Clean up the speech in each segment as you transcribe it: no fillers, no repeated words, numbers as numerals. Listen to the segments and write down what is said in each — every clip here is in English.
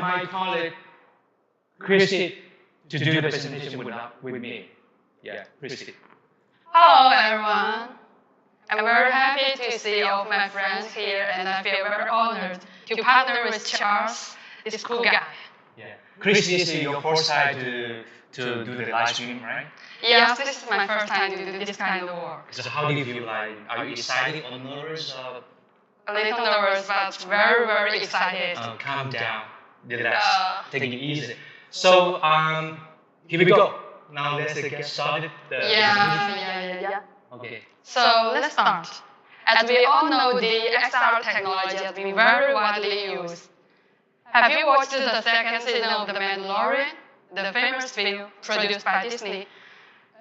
my colleague Kris to do the presentation with me. Yeah, Kris. Hello everyone. I'm very happy to see all of my friends here, and I feel very honored to partner with Charles, this cool guy. Yeah, Kris, this is your first time to do the live stream, right? Yes, this is my first time to do this kind of work. So how do you feel like? Are you excited or nervous? A little nervous, but very, very excited. Calm down, relax, take it easy. So here we go. Now let's get started. Yeah. Okay. So let's start. As we all know, the XR technology has been very widely used. Have you watched the second season of The Mandalorian, the famous film produced by Disney?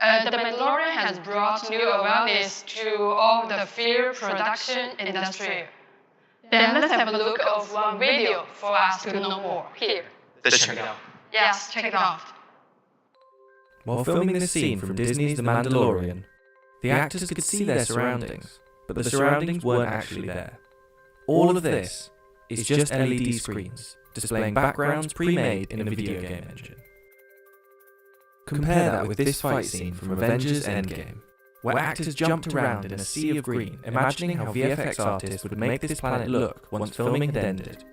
The Mandalorian has brought new awareness to all the film production industry. Then let's have a look of one video for us to know more. Here. Let's check it out. Yes, check it out. While filming this scene from Disney's The Mandalorian, the actors could see their surroundings, but the surroundings weren't actually there. All of this is just LED screens displaying backgrounds pre-made in a video game engine. Compare that with this fight scene from Avengers Endgame, where actors jumped around in a sea of green, imagining how VFX artists would make this planet look once filming had ended.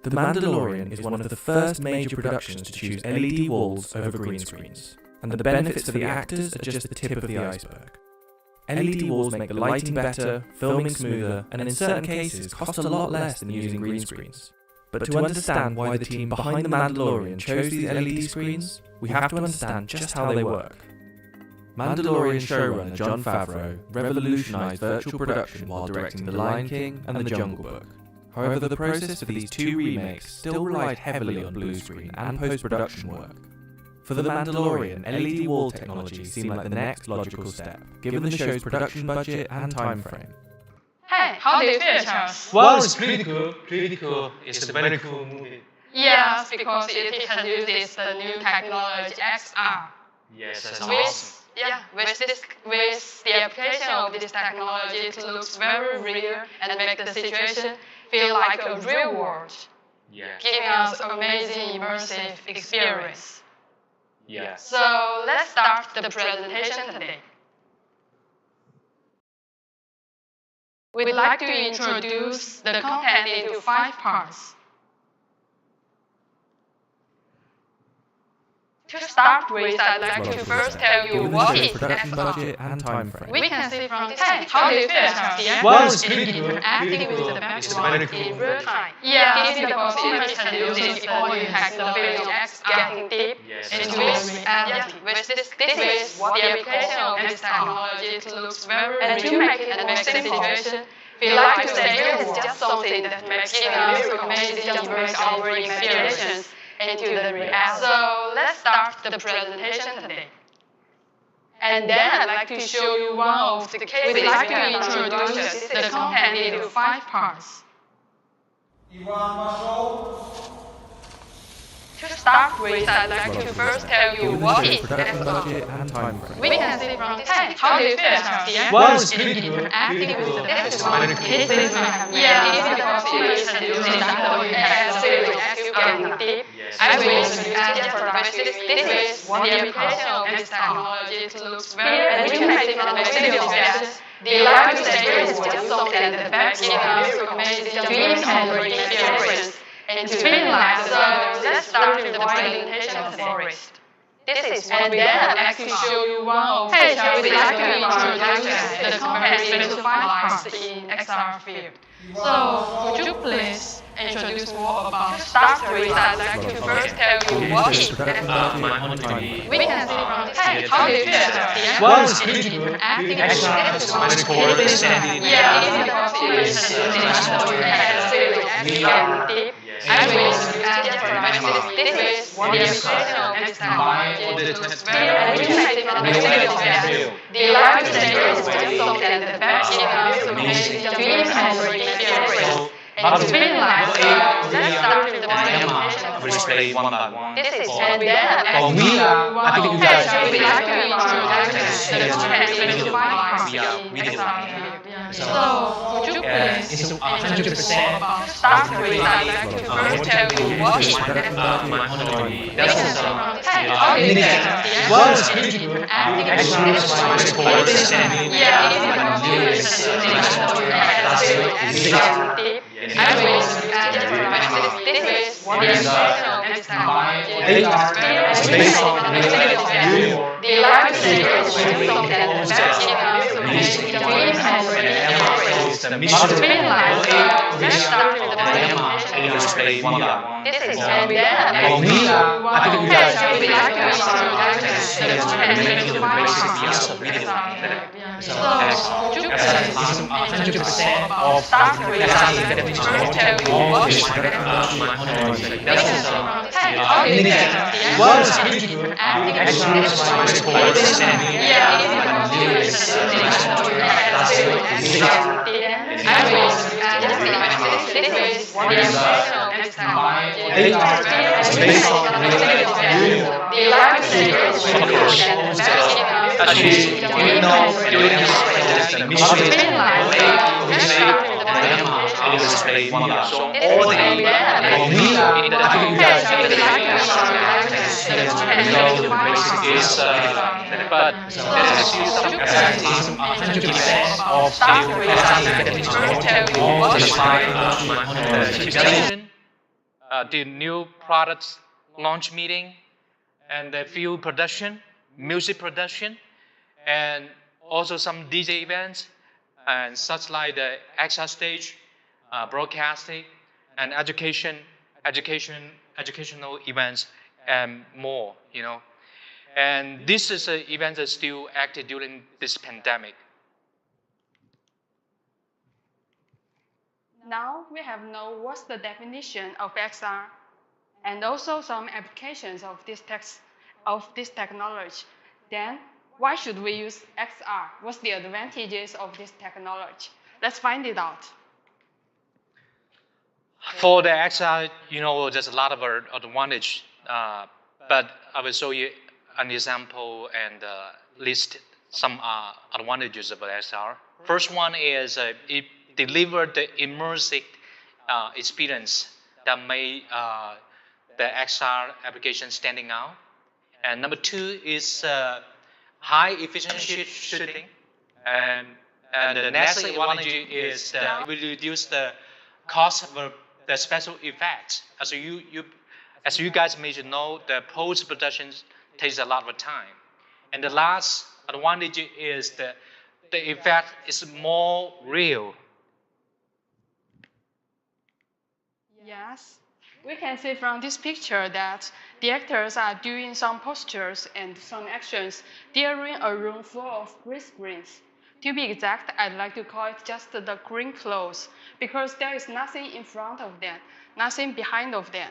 The Mandalorian is one of the first major productions to choose LED walls over green screens, and the benefits for the actors are just the tip of the iceberg. LED walls make the lighting better, filming smoother, and in certain cases cost a lot less than using green screens. But to understand why the team behind The Mandalorian chose these LED screens, we have to understand just how they work. Mandalorian showrunner Jon Favreau revolutionized virtual production while directing The Lion King and The Jungle Book. However, the process for these two remakes still relied heavily on blue screen and post-production work. For The Mandalorian, LED wall technology seemed like the next logical step, given the show's production budget and time frame. Hey, how do you feel, Charles? Well, it's pretty cool. It's a very cool movie. Yes, because it introduces the new technology XR. Yes, that's awesome. With the application of this technology, it looks very real and makes the situation feel like a real world, giving us amazing immersive experience. Yeah. So let's start the presentation today. We'd like to introduce the content into 5 parts. To start with, I'd like to first tell you what is production XR. budget and time frame. We can see from this. Hey, how do you feel, Charles? Well, it's pretty cool. Interacting with the background in real time. This is because image introduces the new technology of getting deep into reality. With this is what the application of this technology, it looks very real and makes the situation feel like it is just something that makes us amazing and brings our experiences into the reality. So let's start the presentation today. And then I'd like to show you one of the cases. We'd like to introduce the content into 5 parts. To start with, I'd like to first tell you what is production XR. budget and time frame. We can see from this. Hey, how do you feel, Charles? Well, it's pretty cool. Interacting with the background in real time. This is because image introduces the new technology of getting deep. I will suggest for this is what the application of this technology, it looks very intimate and video best. The live stage is just something that makes us amazing dreams and experience into real life. So let's start with the presentation of the forest. This is and then I'd like to show you one of the we'd like to introduce the content into 5 parts in XR field. So could you please introduce more about start with? I'd like to first tell you what is XR. We can see from this. Hey, how do you feel? Well, it's pretty cool. Interacting with XR is much more understanding. This is because deep. I will suggest for this is what the application of this technology looks very intimate and video best. The live stage is just something that makes us amazing dreams and experience into real life. So let's start with the presentation of Display one by one. This is and then I think you guys we'd like to introduce the content into 5 parts in XR. So, would you please it's introduce 100% more about staff rate? I'd like to first tell you what is my honorary. we can see from the text. All In the the actors was acting as reports and they are based on the large so that the mission this is very bad. for me, I think you guys of staff the new products launch meeting and the film production, music production, and also some DJ events and such like the XR stage, broadcasting, and educational events, and more. And this is an event that's still active during this pandemic. Now we have know what's the definition of XR and also some applications of this technology. Then why should we use XR? What's the advantages of this technology? Let's find it out. For the XR, there's a lot of advantage, but I will show you an example and list some advantages of the XR. First one is it delivers the immersive experience that made the XR application standing out. And number two is high efficiency shooting. And the next advantage is that it will reduce the cost of the special effects. As you guys may know, the post-production takes a lot of time. And the last advantage is that the effect is more real. Yes, we can see from this picture that the actors are doing some postures and some actions during a room full of green screens. To be exact, I'd like to call it just the green clothes, because there is nothing in front of them, nothing behind of them.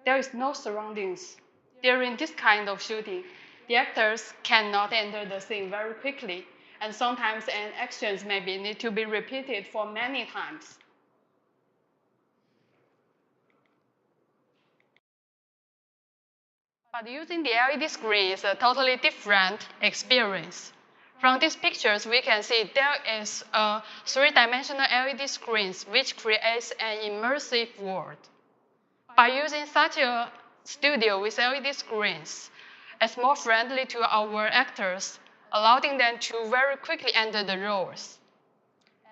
There is no surroundings. During this kind of shooting, the actors cannot enter the scene very quickly, and sometimes an actions maybe need to be repeated for many times. But using the LED screen is a totally different experience. From these pictures, we can see there is a three-dimensional LED screens which creates an immersive world. By using such a studio with LED screens, it's more friendly to our actors, allowing them to very quickly enter the roles.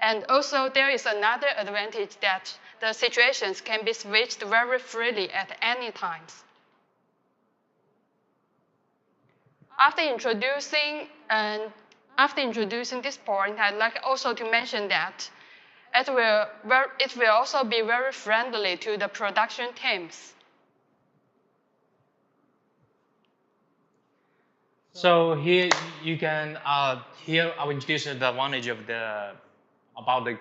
And also, there is another advantage that the situations can be switched very freely at any time. After introducing this point, I'd like also to mention that it will also be very friendly to the production teams. So here you can here I will introduce the advantage of about the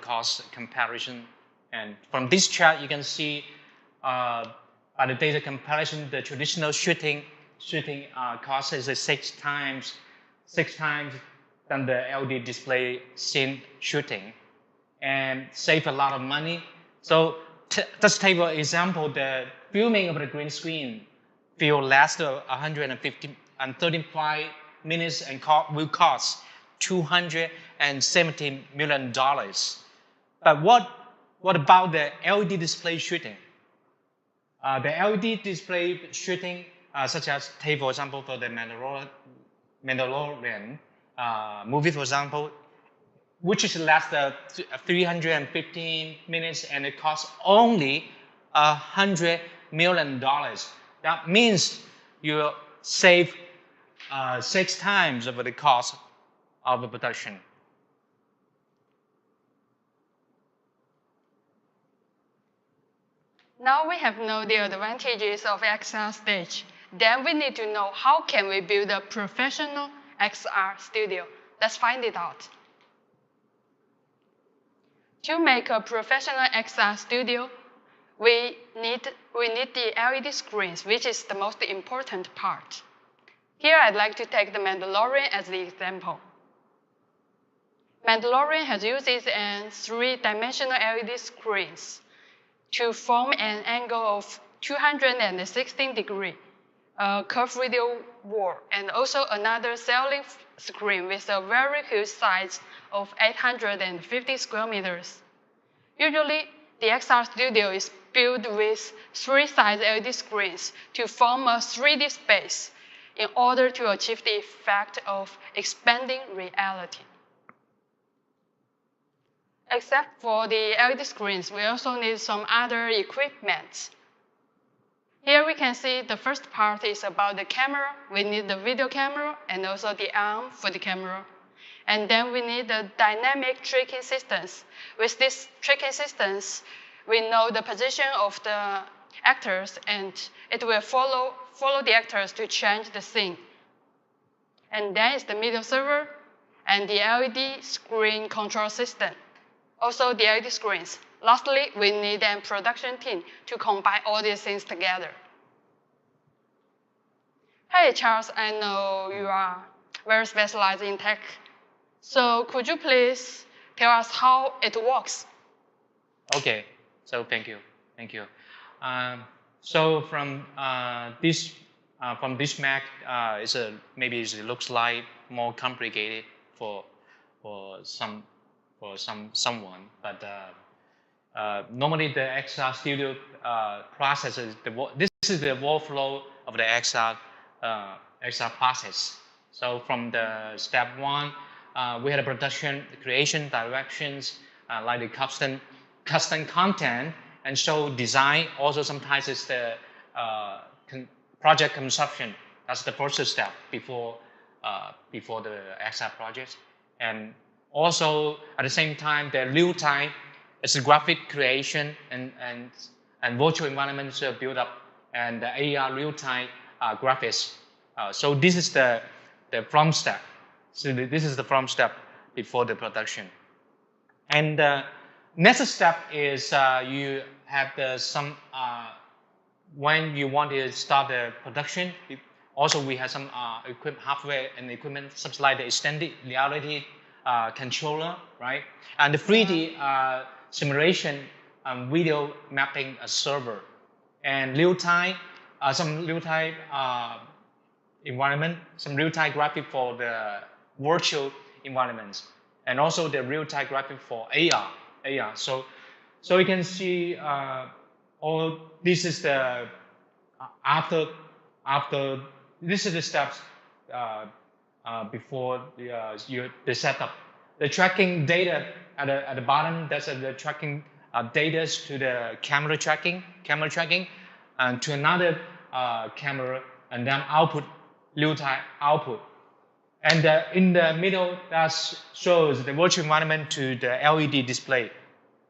cost comparison. And from this chart, you can see by the data comparison, the traditional shooting cost is 6 times than the LED display scene shooting, and save a lot of money. So just take an example, the filming of the green screen will last 135 minutes and will cost $270 million. But what about the LED display shooting? The LED display shooting, such as, take for example, for the Mandalorian movie, for example, which is last 315 minutes and it costs only $100 million. That means you save 6 times of the cost of the production. Now we have known the advantages of XR stage. Then we need to know how can we build a professional XR studio. Let's find it out. To make a professional XR studio, we need the LED screens, which is the most important part. Here I'd like to take the Mandalorian as the example. Mandalorian has used its 3-dimensional LED screens to form an angle of 216 degrees, a curved video wall, and also another ceiling screen with a very huge size of 850 square meters. Usually, the XR Studio is built with 3 size LED screens to form a 3D space in order to achieve the effect of expanding reality. Except for the LED screens, we also need some other equipment. Here we can see the first part is about the camera. We need the video camera and also the arm for the camera. And then we need the dynamic tracking systems. With this tracking systems, we know the position of the actors and it will follow the actors to change the scene. And then is the media server and the LED screen control system. Also the LED screens. Lastly, we need a production team to combine all these things together. Hey Charles, I know you are very specialized in tech. So could you please tell us how it works? Okay, so thank you. So from this Mac, maybe it looks like more complicated for someone, but normally the XR Studio processes this is the workflow of the XR process. So from the step 1, we had a production, creation, directions, like the custom content, and so design. Also sometimes it's the project consumption. That's the first step before the XR project. And also at the same time, the real time, it's a graphic creation and virtual environments build up, and the AR real time graphics. So this is the from step. So this is the from step before the production. And the next step is you have when you want to start the production. Also, we have some hardware and equipment, such like the extended reality controller, right? And the 3D simulation video mapping server, and real-time, some real-time environment, some real-time graphic for the virtual environments, and also the real-time graphic for AR. So you can see all this is the after this is the steps before the setup. The tracking data at the bottom, that's the tracking data to the camera tracking, and to another camera, and then output, real-time output. And in the middle, that shows the virtual environment to the LED display,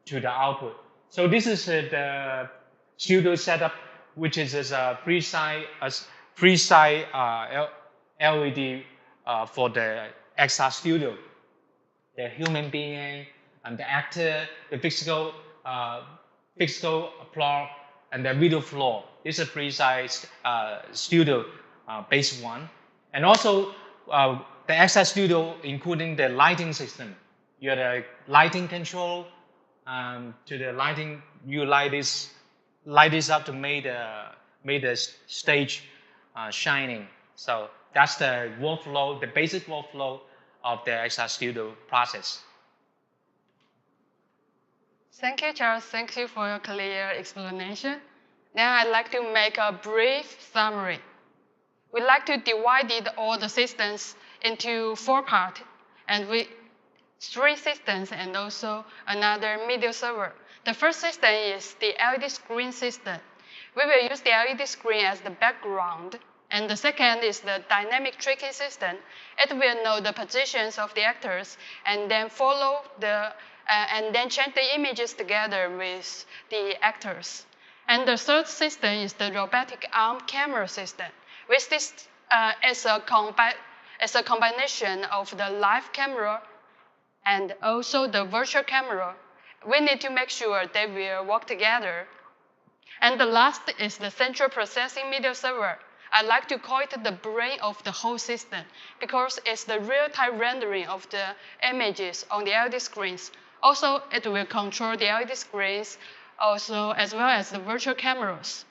to the output. So this is the studio setup, which is a free-side LED for the XR Studio. The human being and the actor, the physical plot, and the video floor. This is a free-side studio base one. And also the XR Studio, including the lighting system. You have the lighting control to the lighting. You light this up to make the stage shining. So that's the workflow, the basic workflow of the XR Studio process. Thank you, Charles. Thank you for your clear explanation. Now I'd like to make a brief summary. We like to divide all the systems into 4 parts, and 3 systems and also another middle server. The first system is the LED screen system. We will use the LED screen as the background. And the second is the dynamic tracking system. It will know the positions of the actors and then and then change the images together with the actors. And the third system is the robotic arm camera system, which is a combination of the live camera and also the virtual camera. We need to make sure they will work together. And the last is the central processing middle server. I like to call it the brain of the whole system because it's the real-time rendering of the images on the LED screens. Also, it will control the LED screens, also as well as the virtual cameras.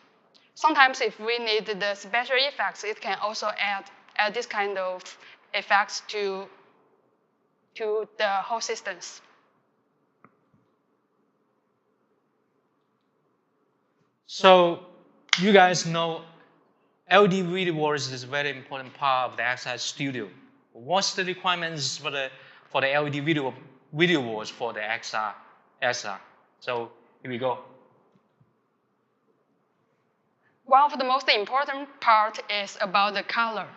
Sometimes if we need the special effects, it can also add this kind of effects to the whole systems. So you guys know LED video walls is a very important part of the XR Studio. What's the requirements for the LED video walls for the XR? So here we go. One of the most important part is about the color.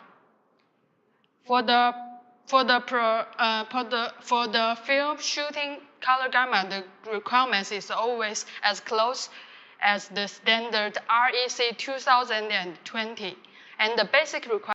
For the film shooting color gamma, the requirements is always as close as the standard REC 2020, and the basic requirement